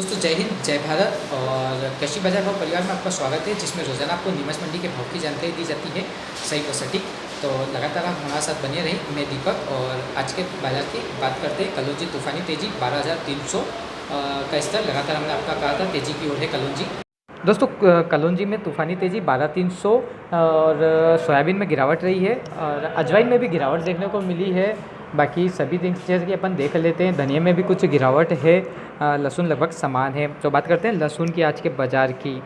दोस्तों जय हिंद जय भारत। और कृषि बाजार भाव परिवार में आपका स्वागत है, जिसमें रोजाना आपको नीमच मंडी के भाव की जानकारी दी जाती है सही व सटीक। तो लगातार आप हमारे साथ बने रहे। मैं दीपक, और आज के बाजार की बात करते हैं। कलौंजी तूफानी तेजी 12,300 का स्तर लगातार हमने आपका कहा था तेजी की ओर है कलौंजी। दोस्तों कलौंजी में तूफानी तेजी 12,300 और सोयाबीन में गिरावट रही है, और अजवाइन में भी गिरावट देखने को मिली है। बाकी सभी दिन जैसे कि अपन देख लेते हैं, धनिया में भी कुछ गिरावट है, लहसुन लगभग समान है। तो बात करते हैं लहसुन की आज के बाज़ार की।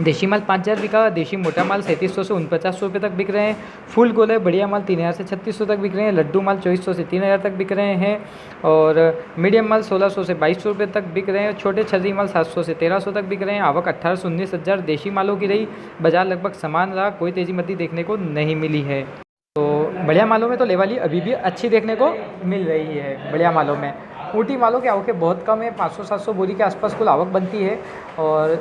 देशी माल 5,000 बिका, देशी मोटा माल 3700 से 4900 रुपये तक बिक रहे हैं। फुल गोले बढ़िया माल 3,000 से 3600 तक बिक रहे हैं। लड्डू माल 2400 से 3,000 तक बिक रहे हैं, और मीडियम माल 1600 से 2200 रुपये तक बिक रहे हैं। छोटे छर्री माल 700 से 1300 तक बिक रहे हैं। आवक 18 से 19,000 देशी मालों की रही। बाजार लगभग समान रहा, कोई तेज़ी मद्दी देखने को नहीं मिली है। तो बढ़िया मालों में तो लेवाली अभी भी अच्छी देखने को मिल रही है। बढ़िया मालों में ऊटी मालों की आवकें बहुत कम है, 500-700 बोरी के आसपास कुल आवक बनती है, और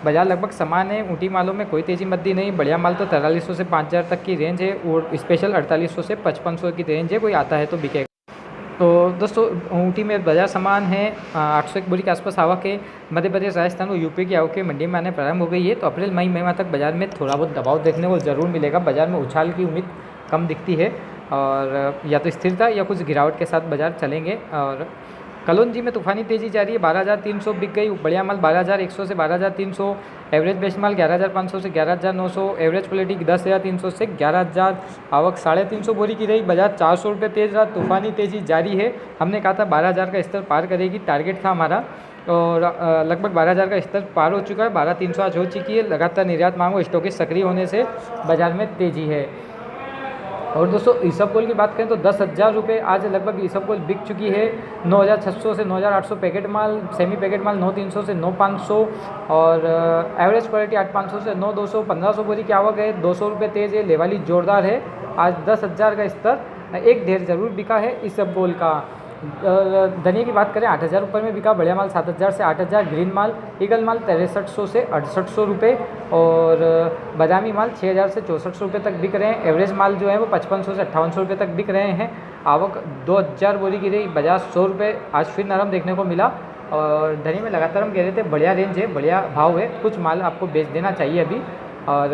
बाजार लगभग समान है। ऊटी मालों में कोई तेज़ी मद्दी नहीं। बढ़िया माल तो 4300 से 5,000 तक की रेंज है, और स्पेशल 4800 से 5500 की रेंज है। कोई आता है तो बिकेगा। तो दोस्तों ऊटी में बाजार समान है, 801 बोरी के आसपास आवक है। मध्य प्रदेश, राजस्थान और यूपी की आवकें मंडी में आने प्रारंभ हो गई है। तो अप्रैल मई माह तक बाजार में थोड़ा बहुत दबाव देखने को ज़रूर मिलेगा। बाजार में उछाल की उम्मीद कम दिखती है, और या तो स्थिरता या कुछ गिरावट के साथ बाजार चलेंगे। और कलौंजी में तूफानी तेज़ी जारी है, 12,300 बिक गई। बढ़िया माल 12,100 से 12,300। एवरेज बेस्ट माल 11,500 से 11,900। एवरेज क्वालिटी 10,300 से 11,000। आवक 350 बोरी की रही। बाजार 400 रुपये तेज रहा। तूफानी तेज़ी जारी है। हमने कहा था 12,000 का स्तर पार करेगी, टारगेट था हमारा, और लगभग 12,000 का स्तर पार हो चुका है। 12,300 आज हो चुकी है। लगातार निर्यात मांग और स्टॉक सक्रिय होने से बाजार में तेज़ी है। और दोस्तों इसबगोल की बात करें तो 10,000 रुपये आज लगभग इसबगोल बिक चुकी है। 9,600 से 9,800 पैकेट माल, सेमी पैकेट माल 9,300 से 9,500, और एवरेज क्वालिटी 8,500 से 9,200। 1,500 बोरी की आवक है, 200 रुपये तेज़ है। लेवाली जोरदार है। आज 10,000 का स्तर एक ढेर जरूर बिका है इसबगोल का। धनिया की बात करें 8,000 रुपये में बिका। बढ़िया माल 7,000 से 8,000। ग्रीन माल ईगल माल 6300 से 6800 रुपये, और बादामी माल 6,000 से 6400 रुपये तक बिक रहे हैं। एवरेज माल जो है वो 5500 से 5800 रुपये तक बिक रहे हैं। आवक 2,000 बोरी की रही। बाजार 100 रुपये आज फिर नरम देखने को मिला। और धनिया में लगातार हम कह रहे थे बढ़िया रेंज है, बढ़िया भाव है, कुछ माल आपको बेच देना चाहिए अभी। और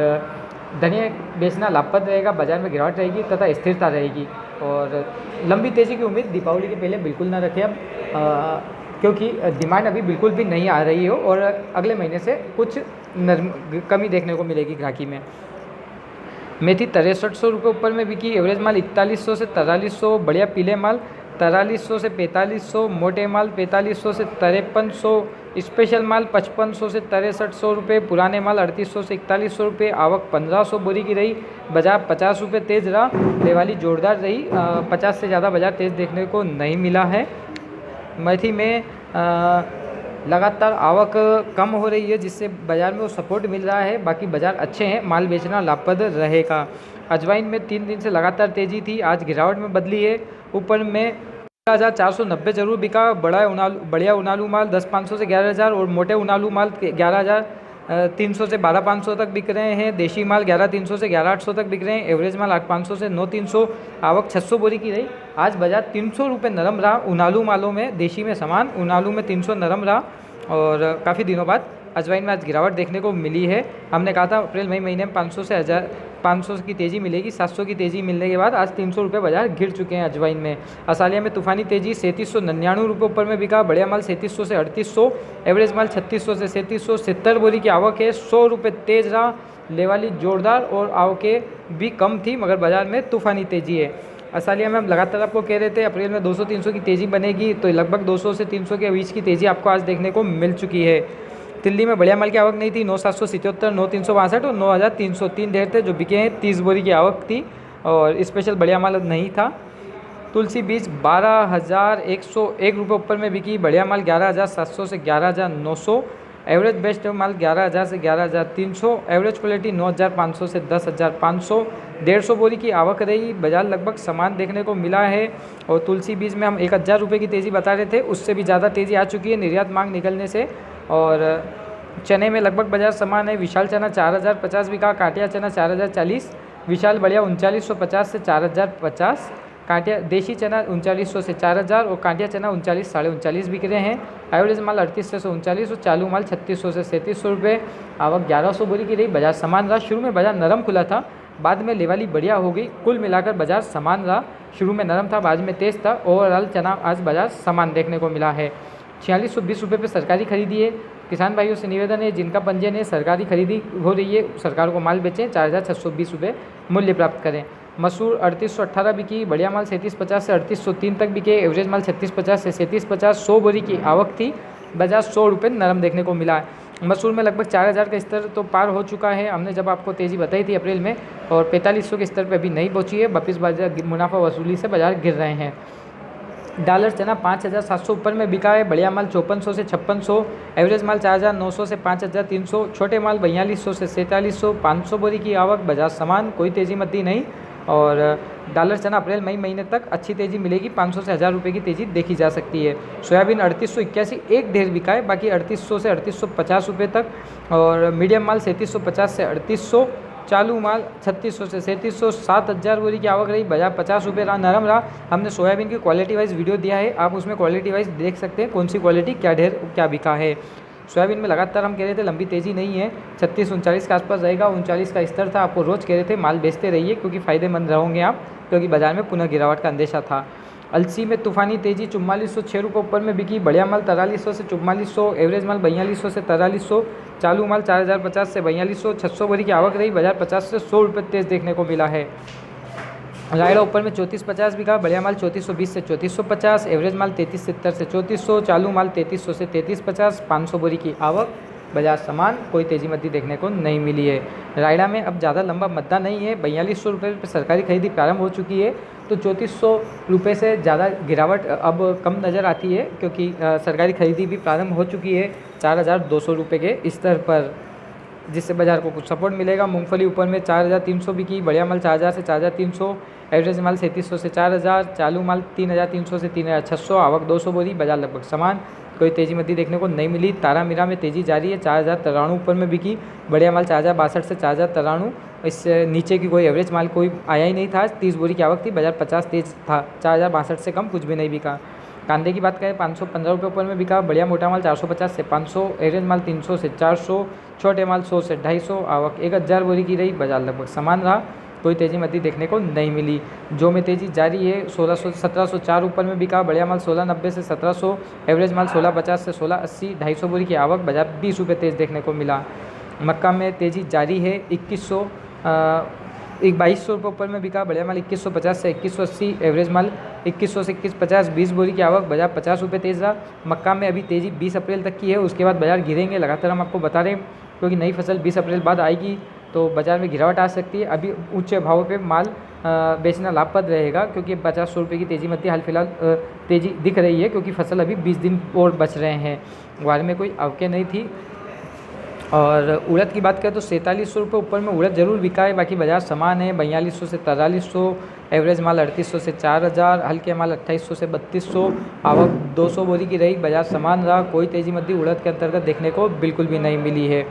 धनिया बेचना लाभप्रद रहेगा। बाजार में गिरावट रहेगी तथा स्थिरता रहेगी, और लंबी तेज़ी की उम्मीद दीपावली के पहले बिल्कुल ना रखें अब, क्योंकि डिमांड अभी बिल्कुल भी नहीं आ रही हो, और अगले महीने से कुछ कमी देखने को मिलेगी ग्राहकी में। मेथी 6300 रुपये ऊपर में बिकी। एवरेज माल 4100 से 4300। बढ़िया पीले माल 4300 से 4500। मोटे माल 4500 से 5300। स्पेशल माल 5500 से 6300 रुपये। पुराने माल 3800 से 4100 रुपये। आवक 1500 बोरी की रही। बाजार 50 रुपये तेज़ रहा। लेवाली जोरदार रही। 50 से ज़्यादा बाजार तेज़ देखने को नहीं मिला है। मेथी में लगातार आवक कम हो रही है, जिससे बाज़ार में वो सपोर्ट मिल रहा है। बाकी बाज़ार अच्छे हैं, माल बेचना लाभप्रद रहेगा। अजवाइन में 3 दिन से लगातार तेज़ी थी, आज गिरावट में बदली है। ऊपर में 11,490 जरूर बिका। बढ़िया उनालू माल 10,500 से 11,000, और मोटे उनालू माल 11,300 से 12,500 तक बिक रहे हैं। देशी माल 11,300 से 11,800 तक बिक रहे हैं। एवरेज माल 8,500 से 9,300। आवक 600 बोरी की रही। आज बाजार 300 रुपये नरम रहा। उनालू मालों में देशी में समान, उनालू में 300 नरम रहा, और काफ़ी दिनों बाद अजवाइन में आज गिरावट देखने को मिली है। हमने कहा था अप्रैल मई महीने में 500 से 500 की तेज़ी मिलेगी। 700 की तेज़ी मिलने के बाद आज 300 रुपये बाजार गिर चुके हैं अजवाइन में। असालिया में तूफानी तेज़ी 3799 रुपये ऊपर में बिका। बढ़िया माल 3700 से 3800। एवरेज माल 3600 से 3700। 70 बोरी की आवक है, 100 रुपये तेज़ रहा। लेवाली जोरदार, और आवकें भी कम थी, मगर बाजार में तूफानी तेज़ी है। असालिया में हम लगातार आपको कह रहे थे अप्रैल में 200-300 की तेज़ी बनेगी, तो लगभग 200 से 300 के बीच की तेज़ी आपको आज देखने को मिल चुकी है। दिल्ली में बढ़िया माल की आवक नहीं थी। 9,777, 9,362 और 9,300 तीन ढेर थे जो बिके हैं। 30 बोरी की आवक थी, और स्पेशल बढ़िया माल नहीं था। तुलसी बीज 12,101 रुपये ऊपर में बिकी। बढ़िया माल 11,700 से 11,900। एवरेज बेस्ट माल 11,000 से 11,300। एवरेज क्वालिटी 9,500 से 10,500। 150 बोरी की आवक रही। बाजार लगभग समान देखने को मिला है। और तुलसी बीज में हम 1,000 रुपये की तेज़ी बता रहे थे, उससे भी ज़्यादा तेज़ी आ चुकी है निर्यात मांग निकलने से। और चने में लगभग बाजार समान है। विशाल चना 4,050 बिका। काटिया चना 4,040। विशाल बढ़िया 3950 से 4,050। कांटिया देशी चना 3900 से 4000 और कांटिया चना 39 साढ़े 39 बिक रहे हैं। एवरेज माल 3800 से 39 और चालू माल 3600 से 3700 रुपये। आवक 1100 बोरी की रही। बाजार समान रहा। शुरू में बाजार नरम खुला था, बाद में लेवाली बढ़िया हो गई। कुल मिलाकर बाजार समान रहा। शुरू में नरम था, बाद में तेज़ था। ओवरऑल चना आज बाजार समान देखने को मिला है। 4620 रुपये पर सरकारी खरीदी है। किसान भाइयों से निवेदन है, जिनका पंजीयन है सरकारी खरीदी हो रही है, सरकार को माल बेचें। 4620 रुपये मूल्य प्राप्त करें। मसूर 3818 बिकी। बढ़िया माल 3750 से 3803 तक बिके। एवरेज माल 3650 से 3750। 100 बोरी की आवक थी। बाजार 100 रुपये नरम देखने को मिला है। मसूर में लगभग 4000 का स्तर तो पार हो चुका है। हमने जब आपको तेज़ी बताई थी अप्रैल में, और 4500 के स्तर पर अभी नहीं पहुंची है। वापिस बाजार मुनाफा वसूली से बाजार गिर रहे हैं। डॉलर चना 5700 ऊपर में बिका है। बढ़िया माल 5400 से 5600। एवरेज माल 4900 से 5300। छोटे माल 4200 से 4700। 500 बोरी की आवक। बाजार समान, कोई तेज़ी मद्दी नहीं। और डॉलर चना अप्रैल मई महीने तक अच्छी तेज़ी मिलेगी। 500 से 1000 रुपये की तेज़ी देखी जा सकती है। सोयाबीन 3881 एक ढेर बिका है, बाकी 3800 से 3850 रुपये तक। और मीडियम माल 3750 से 3800। चालू माल 3600 से 3700। 7000 बोरी की आवक रही। बाजार 50 रुपये रहा, नरम रहा। हमने सोयाबीन की क्वालिटी वाइज वीडियो दिया है, आप उसमें क्वालिटी वाइज देख सकते हैं कौन सी क्वालिटी क्या ढेर क्या बिका है। सोयाबीन में लगातार हम कह रहे थे लंबी तेज़ी नहीं है, 36-39 के आसपास रहेगा। 39 का स्तर था, आपको रोज़ कह रहे थे माल बेचते रहिए क्योंकि फ़ायदेमंद रहोगे आप, क्योंकि बाजार में पुनः गिरावट का अंदेशा था। अलसी में तूफानी तेज़ी 4406 रुपये ऊपर में बिकी। बढ़िया माल 4300 से 4400। एवरेज माल 4200 से 4300। चालू माल 4050 से 4200। 600 बोरी की आवक रही। बाजार 50 से 100 रुपये तेज़ देखने को मिला है। रायड़ा ऊपर में 3450 बिका। बढ़िया माल 3420 से 3450। एवरेज माल 3370 से 3400। चालू माल 3300 से 3350। 500 बोरी की आवक। बाजार समान, कोई तेज़ी मद्दी देखने को नहीं मिली है। रायड़ा में अब ज़्यादा लंबा मद्दा नहीं है। 4200 रुपये पर सरकारी खरीदी प्रारंभ हो चुकी है, तो 3400 रुपये से ज़्यादा गिरावट अब कम नज़र आती है, क्योंकि सरकारी खरीदी भी प्रारंभ हो चुकी है 4200 रुपये के स्तर पर, जिससे बाजार को कुछ सपोर्ट मिलेगा। मूंगफली ऊपर में 4300 बिकी। बढ़िया माल 4000 से 4300। एवरेज माल 3700 से 4000। चालू माल 3300 से 3600। आवक 200 बोरी। बाजार लगभग समान, कोई तेज़ी मद्दी देखने को नहीं मिली। तारा मीरा में तेज़ी जारी है। 4093 ऊपर में बिकी। बढ़िया माल 4062 से 4093। इससे नीचे की कोई एवरेज माल कोई आया ही नहीं था। 30 बोरी की आवक थी। बाजार 50 तेज था। 4062 से कम कुछ भी नहीं बिका। कांदे की बात करें 515 रुपये ऊपर में बिका। बढ़िया मोटा माल 450 से 500। एवरेज माल 300 से 400। छोटे माल 100 से 250। आवक 1000 बोरी की रही। बाजार लगभग समान रहा, कोई तेज़ी मद्दी देखने को नहीं मिली। जो में तेज़ी जारी है 1704 ऊपर में बिका। बढ़िया माल 1690 से 1700। एवरेज माल 1650 से 1680। 250 बोरी की आवक। बाजार 20 रुपये तेज़ देखने को मिला। मक्का में तेज़ी जारी है 2200 रुपये ऊपर में बिका। बढ़िया माल 2150 से 2180। एवरेज माल 2100 से 2150। 20 बोरी की आवक। बाजार 50 रुपये तेज़ रहा। मक्का में अभी तेज़ी 20 अप्रैल तक की है, उसके बाद बाजार गिरेंगे लगातार, हम आपको बता रहे हैं, क्योंकि नई फसल 20 अप्रैल बाद आएगी तो बाज़ार में गिरावट आ सकती है। अभी ऊंचे भावों पे माल बेचना लाभप्रद रहेगा, क्योंकि 50 रुपये की तेज़ी मध्य हाल फिलहाल तेज़ी दिख रही है, क्योंकि फसल अभी 20 दिन और बच रहे हैं। वार में कोई अवके नहीं थी। और उड़द की बात करें तो 4700 रुपये ऊपर में उड़द जरूर बिका है, बाकी बाजार समान है। 4200 से 4300। एवरेज माल 3800 से 4000। हल्के माल 2800 से 3200। आवक 200 बोरी की रही। बाजार समान रहा, कोई तेज़ी मद्दी उड़द के अंतर्गत देखने को बिल्कुल भी नहीं मिली है।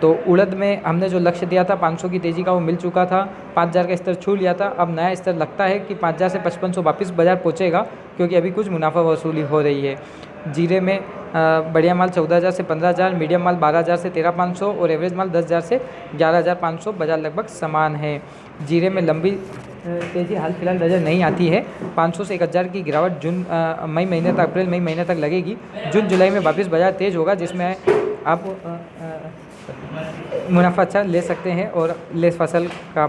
तो उड़द में हमने जो लक्ष्य दिया था 500 की तेज़ी का, वो मिल चुका था। 5000 का स्तर छू लिया था। अब नया स्तर लगता है कि 5000 से 5500 वापस बाजार पहुँचेगा, क्योंकि अभी कुछ मुनाफा वसूली हो रही है। जीरे में बढ़िया माल 14000 से 15000। मीडियम माल 12000 से 13500। और एवरेज माल 10000 से 11500। बाजार लगभग समान है। जीरे में लंबी तेज़ी हाल फिलहाल नज़र नहीं आती है। 500 से 1000 की गिरावट मई महीने तक, अप्रैल मई महीने तक लगेगी। जून जुलाई में वापस बाजार तेज़ होगा, जिसमें आप मुनाफा अच्छा ले सकते हैं और लेस फसल का।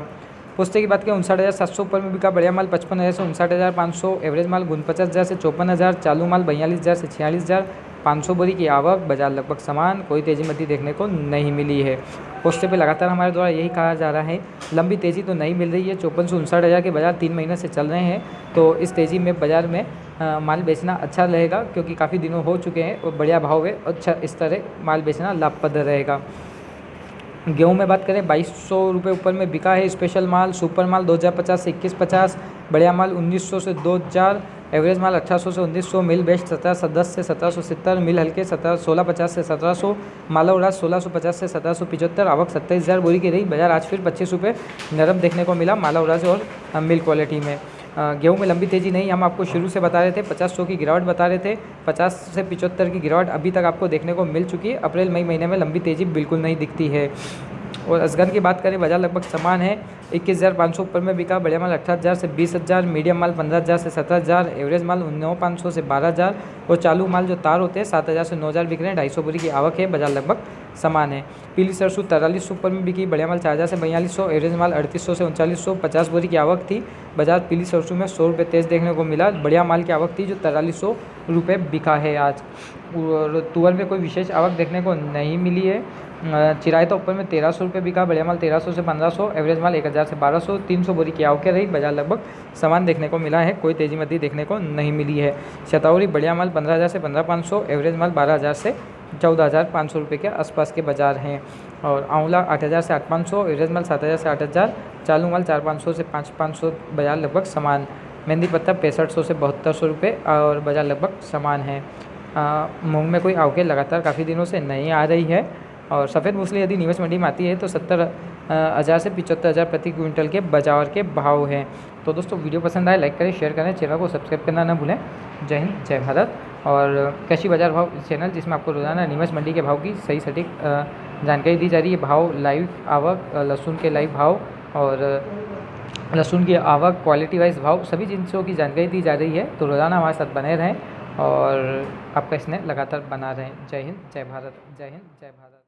पोस्ते की बात करें 59700 ऊपर में बिका। बढ़िया माल 55000 से 59500। एवरेज माल 49000 से 54000। चालू माल 42000 से 46000। 500 बोरी की आवक। बाजार लगभग समान, कोई तेज़ी मद्दी देखने को नहीं मिली है। पोस्टे पे लगातार हमारे द्वारा यही कहा जा रहा है, लंबी तेज़ी तो नहीं मिल रही है। 54 से 59000 के बाजार 3 महीने से चल रहे हैं, तो इस तेज़ी में बाज़ार में माल बेचना अच्छा रहेगा, क्योंकि काफ़ी दिनों हो चुके हैं और बढ़िया भाव है। अच्छा इस तरह माल बेचना लाभप्रद रहेगा। गेहूं में बात करें 2200 रुपये ऊपर में बिका है स्पेशल माल। सुपर माल 2050 से 2150। बढ़िया माल 1900 से 2000। एवरेज माल 1800 से 1900। मिल बेस्ट 1710 से 1770। मिल हल्के 1650 से 1700। माला उड़ास 1650 से 1775। आवक 27000 बोरी की रही। बाजार आज फिर 25 रुपये नरम देखने को मिला माला उड़ास और मिल क्वालिटी में। गेहूं में लंबी तेज़ी नहीं, हम आपको शुरू से बता रहे थे 50-100 की गिरावट बता रहे थे। 50 से 75 की गिरावट अभी तक आपको देखने को मिल चुकी है। अप्रैल मई महीने में लंबी तेज़ी बिल्कुल नहीं दिखती है। और असगर की बात करें, बाजार लगभग समान है। 21,500 ऊपर में बिका। बढ़िया माल 18,000 से 20,000, मीडियम माल 15,000 से 17,000, एवरेज माल 9,500 से 12,000 और चालू माल जो तार होते हैं 7,000 से 9,000 बिक रहे हैं। 250 बोरी की आवक है। बाजार लगभग समान है। पीली सरसों 4300 ऊपर में बिकी। बढ़िया माल 4,000 से 4,200, एवरेज माल 3,800 से 3,900। 50 बोरी की आवक थी। बाजार पीली सरसों में 100 रुपये तेज़ देखने को मिला। बढ़िया माल की आवक थी जो 4,300 रुपये बिका है आज। और तुअर में कोई विशेष आवक देखने को नहीं मिली है। चिरायता ऊपर में 1,300 रुपये बिका। बढ़िया माल 1,300 से 1,500, एवरेज माल 1,000 से 1,200। 300 बोरी की आवक रही। बाजार लगभग समान देखने को मिला है, कोई तेजी मती देखने को नहीं मिली है। शतावरी बढ़िया माल 15,000 से 15,500, एवरेज माल 12,000 से 14,500 रुपये के आसपास के बाजार हैं। और आंवला 8,000 से 8,500, एवरेज माल 7,000 से 8,000, चालू माल 4,500 से 5,500, बाजार लगभग समान। मेहंदी पत्ता 6500 से 7200 रुपये और बाजार लगभग समान है। मूंग में कोई आवकें लगातार काफ़ी दिनों से नहीं आ रही है। और सफ़ेद मूसली यदि निवेश मंडी में आती है तो 70,000 से 75,000 प्रति क्विंटल के बाजार के भाव हैं। तो दोस्तों वीडियो पसंद आए लाइक करें, शेयर करें, चैनल को सब्सक्राइब करना ना भूलें। जय हिंद, जय भारत। और कृषि बाजार भाव चैनल जिसमें आपको रोजाना निवेश मंडी के भाव की सही सटीक जानकारी दी जा रही है। भाव, लाइव आवक, लहसुन के लाइव भाव और लहसुन की आवक, क्वालिटी वाइज भाव, सभी चीज़ों की जानकारी दी जा रही है। तो रोज़ाना हमारे साथ बने रहें और आपका इसने लगातार बना रहें। जय हिंद, जय भारत। जय हिंद, जय भारत।